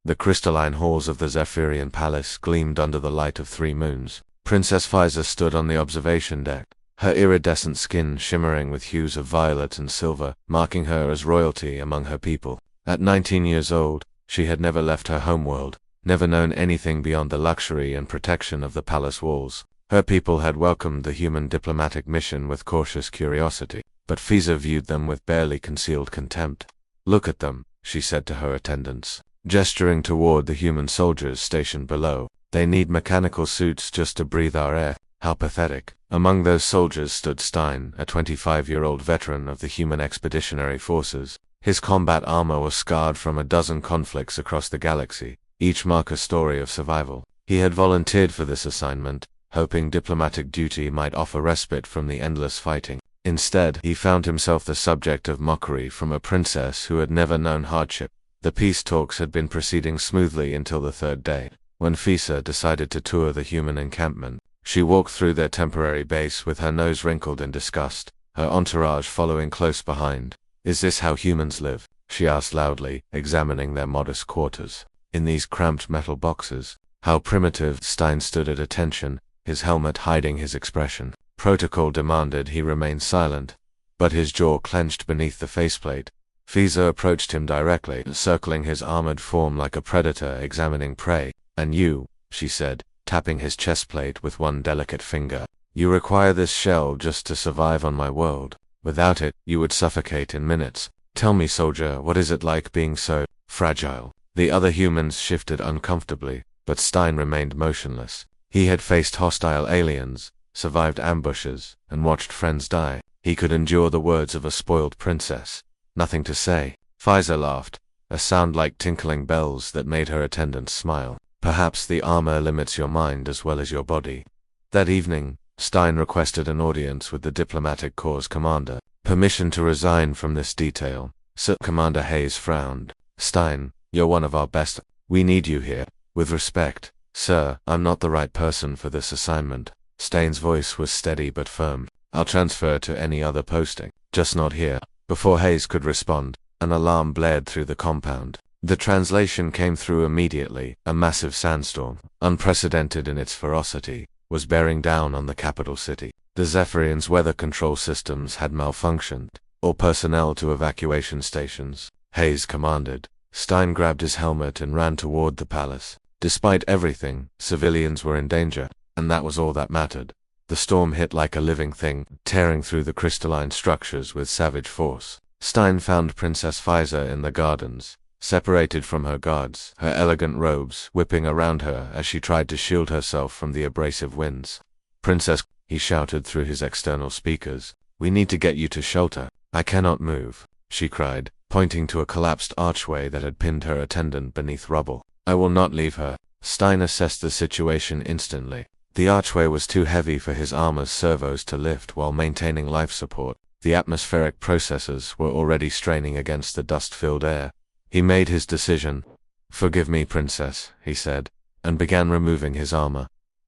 The crystalline halls of the Zephyrian Palace gleamed under the light of 3 moons. Princess Pfizer stood on the observation deck, her iridescent skin shimmering with hues of violet and silver, marking her as royalty among her people. At 19 years old, she had never left her homeworld, never known anything beyond the luxury and protection of the palace walls. Her people had welcomed the human diplomatic mission with cautious curiosity, but Pfizer viewed them with barely concealed contempt. "Look at them," she said to her attendants, gesturing toward the human soldiers stationed below. "They need mechanical suits just to breathe our air. How pathetic." Among those soldiers stood Stein, a 25-year-old veteran of the human expeditionary forces. His combat armor was scarred from a dozen conflicts across the galaxy, each mark a story of survival. He had volunteered for this assignment, hoping diplomatic duty might offer respite from the endless fighting. Instead, he found himself the subject of mockery from a princess who had never known hardship. The peace talks had been proceeding smoothly until the 3rd day, when Pfizer decided to tour the human encampment. She walked through their temporary base with her nose wrinkled in disgust, her entourage following close behind. "Is this how humans live?" she asked loudly, examining their modest quarters. "In these cramped metal boxes? How primitive." Stein stood at attention, his helmet hiding his expression. Protocol demanded he remain silent, but his jaw clenched beneath the faceplate. Pfizer approached him directly, circling his armored form like a predator examining prey. "And you," she said, tapping his chestplate with one delicate finger, "you require this shell just to survive on my world. Without it, you would suffocate in minutes. Tell me, soldier, what is it like being so fragile?" The other humans shifted uncomfortably, but Stein remained motionless. He had faced hostile aliens, survived ambushes, and watched friends die. He could endure the words of a spoiled princess. "Nothing to say." Pfizer laughed, a sound like tinkling bells that made her attendants smile. "Perhaps the armor limits your mind as well as your body." That evening, Stein requested an audience with the Diplomatic Corps commander. "Permission to resign from this detail." Sir Commander Hayes frowned. "Stein, you're one of our best. We need you here. With respect, sir, I'm not the right person for this assignment." Stein's voice was steady but firm. "I'll transfer to any other posting, just not here." Before Hayes could respond, an alarm blared through the compound. The translation came through immediately. A massive sandstorm, unprecedented in its ferocity, was bearing down on the capital city. The Zephyrians' weather control systems had malfunctioned. "All personnel to evacuation stations," Hayes commanded. Stein grabbed his helmet and ran toward the palace. Despite everything, civilians were in danger, and that was all that mattered. The storm hit like a living thing, tearing through the crystalline structures with savage force. Stein found Princess Pfizer in the gardens, separated from her guards, her elegant robes whipping around her as she tried to shield herself from the abrasive winds. "Princess," he shouted through his external speakers, "we need to get you to shelter." "I cannot move," she cried, pointing to a collapsed archway that had pinned her attendant beneath rubble. "I will not leave her." Stein assessed the situation instantly. The archway was too heavy for his armor's servos to lift while maintaining life support. The atmospheric processes were already straining against the dust-filled air. He made his decision. "Forgive me, princess," he said, and began removing his armor.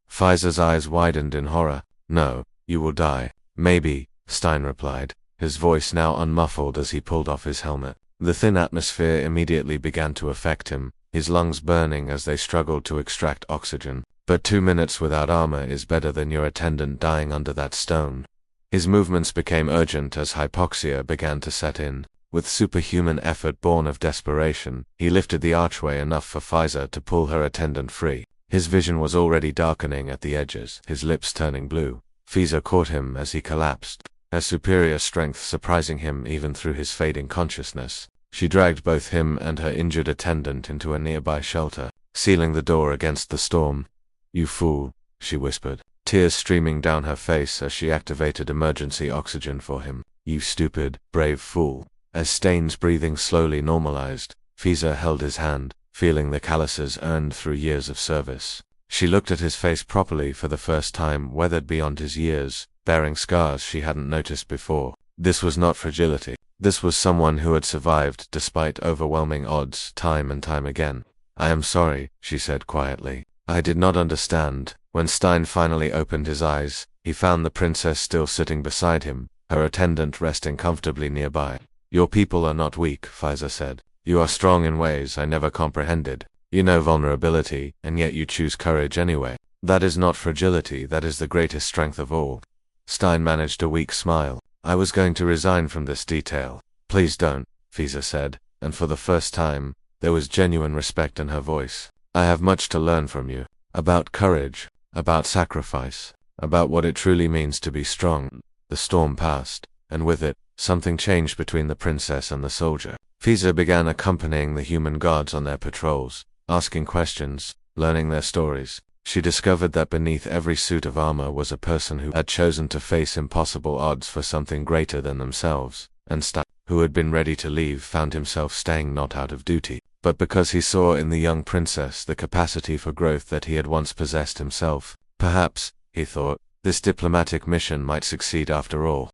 Pfizer's eyes widened in horror. "No, you will die." "Maybe," Stein replied, his voice now unmuffled as he pulled off his helmet. The thin atmosphere immediately began to affect him, his lungs burning as they struggled to extract oxygen. "But 2 minutes without armor is better than your attendant dying under that stone." His movements became urgent as hypoxia began to set in. With superhuman effort born of desperation, he lifted the archway enough for Pfizer to pull her attendant free. His vision was already darkening at the edges, his lips turning blue. Pfizer caught him as he collapsed, her superior strength surprising him even through his fading consciousness. She dragged both him and her injured attendant into a nearby shelter, sealing the door against the storm. "You fool," she whispered, tears streaming down her face as she activated emergency oxygen for him. "You stupid, brave fool." As Stein's breathing slowly normalized, Pfizer held his hand, feeling the calluses earned through years of service. She looked at his face properly for the first time, weathered beyond his years, bearing scars she hadn't noticed before. This was not fragility. This was someone who had survived despite overwhelming odds time and time again. "I am sorry," she said quietly. "I did not understand." When Stein finally opened his eyes, he found the princess still sitting beside him, her attendant resting comfortably nearby. "Your people are not weak," Pfizer said. "You are strong in ways I never comprehended. You know vulnerability, and yet you choose courage anyway. That is not fragility, that is the greatest strength of all. Stein managed a weak smile. I was going to resign from this detail. Please don't, Fiza said, and for the first time, there was genuine respect in her voice. I have much to learn from you. About courage, about sacrifice, about what it truly means to be strong. The storm passed, and with it, something changed between the princess and the soldier. Fiza began accompanying the human guards on their patrols, asking questions, learning their stories. She discovered that beneath every suit of armor was a person who had chosen to face impossible odds for something greater than themselves, and Stein, who had been ready to leave, found himself staying not out of duty, but because he saw in the young princess the capacity for growth that he had once possessed himself. Perhaps, he thought, this diplomatic mission might succeed after all.